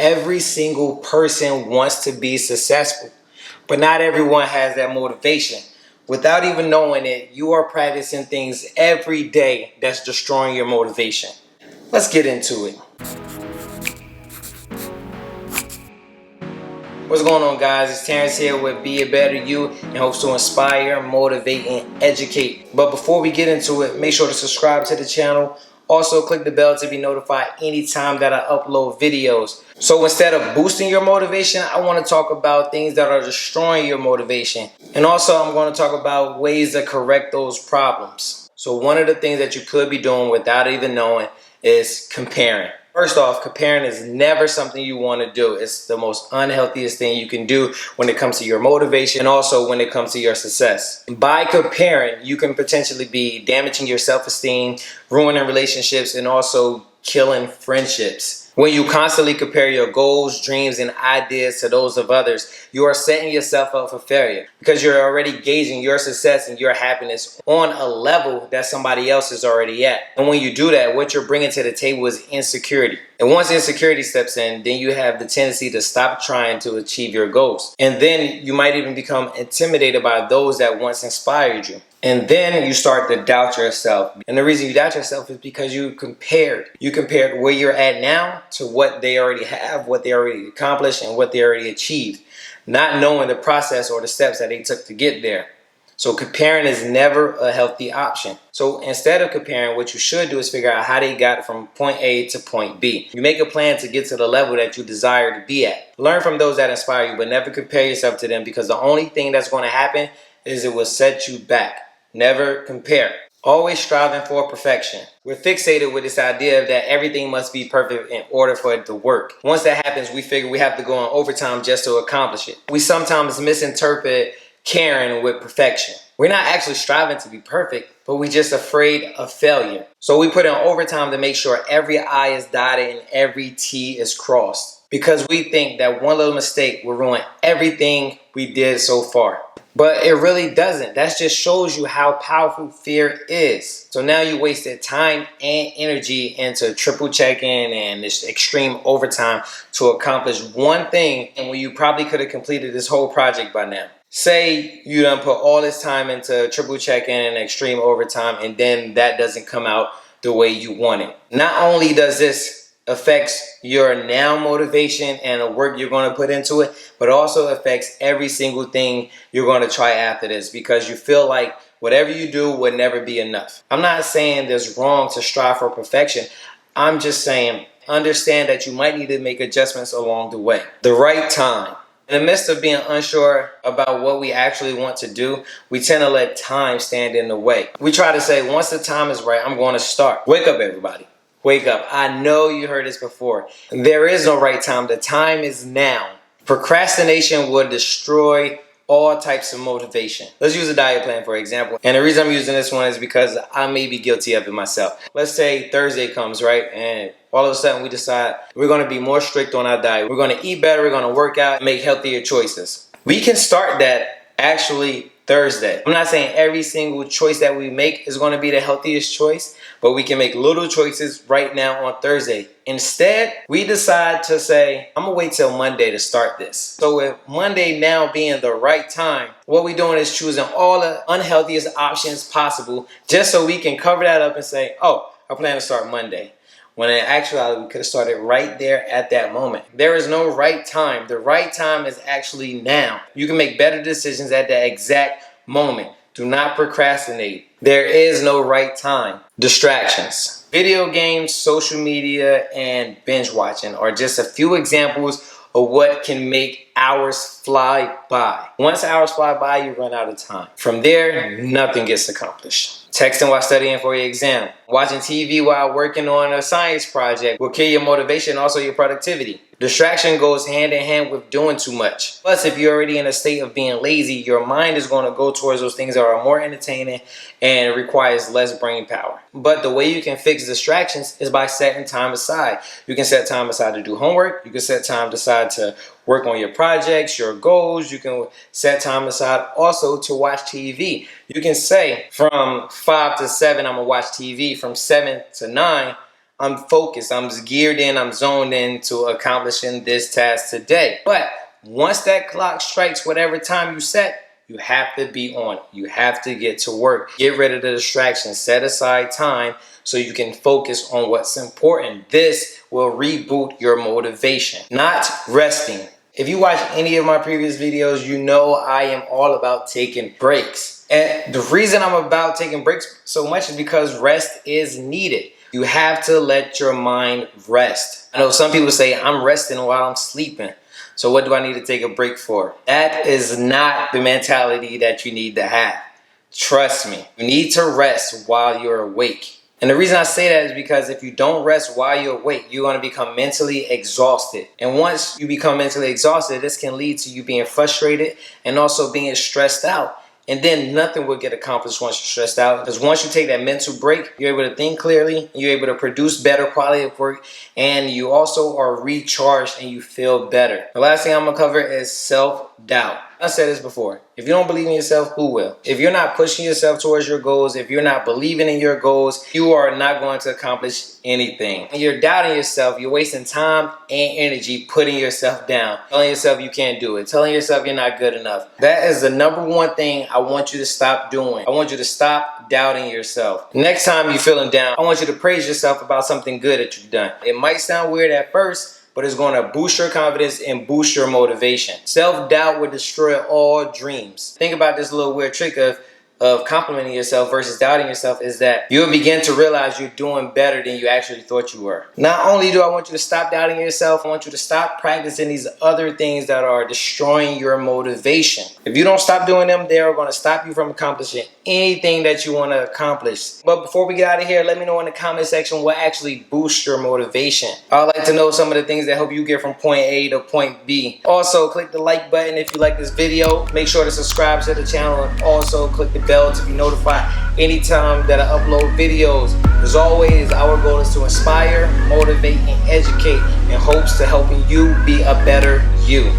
Every single person wants to be successful, but not everyone has that motivation. Without even knowing it, you are practicing things every day that's destroying your motivation. Let's get into it. What's going on, guys? It's Terrence here with Be a Better You and hopes to inspire, motivate, and educate. But before we get into it, make sure to subscribe to the channel. Also, click the bell to be notified anytime that I upload videos. So instead of boosting your motivation, I want to talk about things that are destroying your motivation. And also, I'm going to talk about ways to correct those problems. So one of the things that you could be doing without even knowing is comparing. First off, comparing is never something you want to do. It's the most unhealthiest thing you can do when it comes to your motivation and also when it comes to your success. By comparing, you can potentially be damaging your self-esteem, ruining relationships, and also killing friendships. When you constantly compare your goals, dreams, and ideas to those of others, you are setting yourself up for failure because you're already gauging your success and your happiness on a level that somebody else is already at. And when you do that, what you're bringing to the table is insecurity. And once insecurity steps in, then you have the tendency to stop trying to achieve your goals. And then you might even become intimidated by those that once inspired you. And then you start to doubt yourself. And the reason you doubt yourself is because you compared. You compared where you're at now to what they already have, what they already accomplished, and what they already achieved, not knowing the process or the steps that they took to get there. So comparing is never a healthy option. So instead of comparing, what you should do is figure out how they got from point A to point B. You make a plan to get to the level that you desire to be at. Learn from those that inspire you, but never compare yourself to them, because the only thing that's going to happen is it will set you back. Never compare. Always striving for perfection. We're fixated with this idea that everything must be perfect in order for it to work. Once that happens, we figure we have to go on overtime just to accomplish it. We sometimes misinterpret caring with perfection. We're not actually striving to be perfect, but we're just afraid of failure. So we put in overtime to make sure every I is dotted and every T is crossed, because we think that one little mistake will ruin everything we did so far. But it really doesn't. That just shows you how powerful fear is. So now you wasted time and energy into triple checking and this extreme overtime to accomplish one thing, and when you probably could have completed this whole project by now. Say you done put all this time into triple checking and extreme overtime, and then that doesn't come out the way you want it. Not only does this affects your now motivation and the work you're going to put into it, but also affects every single thing you're going to try after this, because you feel like whatever you do would never be enough. I'm not saying there's wrong to strive for perfection. I'm just saying understand that you might need to make adjustments along the way. The right time. In the midst of being unsure about what we actually want to do, we tend to let time stand in the way. We try to say, once the time is right, I'm going to start. Wake up, everybody. Wake up. I know you heard this before. There is no right time. The time is now. Procrastination will destroy all types of motivation. Let's use a diet plan, for example. And the reason I'm using this one is because I may be guilty of it myself. Let's say Thursday comes, right? And all of a sudden we decide we're going to be more strict on our diet. We're going to eat better. We're going to work out, make healthier choices. We can start that actually Thursday. I'm not saying every single choice that we make is going to be the healthiest choice, but we can make little choices right now on Thursday. Instead, we decide to say, I'm going to wait till Monday to start this. So with Monday now being the right time, what we're doing is choosing all the unhealthiest options possible just so we can cover that up and say, oh, I plan to start Monday. When in actuality, we could have started right there at that moment. There is no right time. The right time is actually now. You can make better decisions at that exact moment. Do not procrastinate. There is no right time. Distractions. Video games, social media, and binge watching are just a few examples of what can make hours fly by. Once hours fly by, you run out of time. From there, nothing gets accomplished. Texting while studying for your exam. Watching TV while working on a science project will kill your motivation and also your productivity. Distraction goes hand in hand with doing too much. Plus, if you're already in a state of being lazy, your mind is going to go towards those things that are more entertaining and requires less brain power. But the way you can fix distractions is by setting time aside. You can set time aside to do homework. You can set time aside to work on your projects, your goals. You can set time aside also to watch TV. You can say from 5 to 7, I'm going to watch TV. From 7 to 9, I'm focused, I'm geared in, I'm zoned in to accomplishing this task today. But once that clock strikes whatever time you set, you have to be on it. You have to get to work. Get rid of the distractions. Set aside time so you can focus on what's important. This will reboot your motivation. Not resting. If you watch any of my previous videos, you know I am all about taking breaks. And the reason I'm about taking breaks so much is because rest is needed. You have to let your mind rest. I know some people say, I'm resting while I'm sleeping. So what do I need to take a break for? That is not the mentality that you need to have. Trust me, you need to rest while you're awake. And the reason I say that is because if you don't rest while you're awake, you're going to become mentally exhausted. And once you become mentally exhausted, this can lead to you being frustrated and also being stressed out. And then nothing will get accomplished once you're stressed out. Because once you take that mental break, you're able to think clearly, you're able to produce better quality of work, and you also are recharged and you feel better. The last thing I'm going to cover is self-doubt. I said this before. If you don't believe in yourself, who will? If you're not pushing yourself towards your goals, if you're not believing in your goals, you are not going to accomplish anything. When you're doubting yourself, you're wasting time and energy putting yourself down, telling yourself you can't do it, telling yourself you're not good enough. That is the number one thing I want you to stop doing. I want you to stop doubting yourself. Next time you're feeling down, I want you to praise yourself about something good that you've done. It might sound weird at first, but it's going to boost your confidence and boost your motivation. Self-doubt will destroy all dreams. Think about this little weird trick of complimenting yourself versus doubting yourself is that you'll begin to realize you're doing better than you actually thought you were. Not only do I want you to stop doubting yourself, I want you to stop practicing these other things that are destroying your motivation. If you don't stop doing them, they are going to stop you from accomplishing anything that you want to accomplish. But before we get out of here, let me know in the comment section what actually boosts your motivation. I'd like to know some of the things that help you get from point A to point B. Also, click the like button if you like this video. Make sure to subscribe to the channel and also click the bell to be notified anytime that I upload videos. As always, our goal is to inspire, motivate, and educate in hopes to helping you be a better you.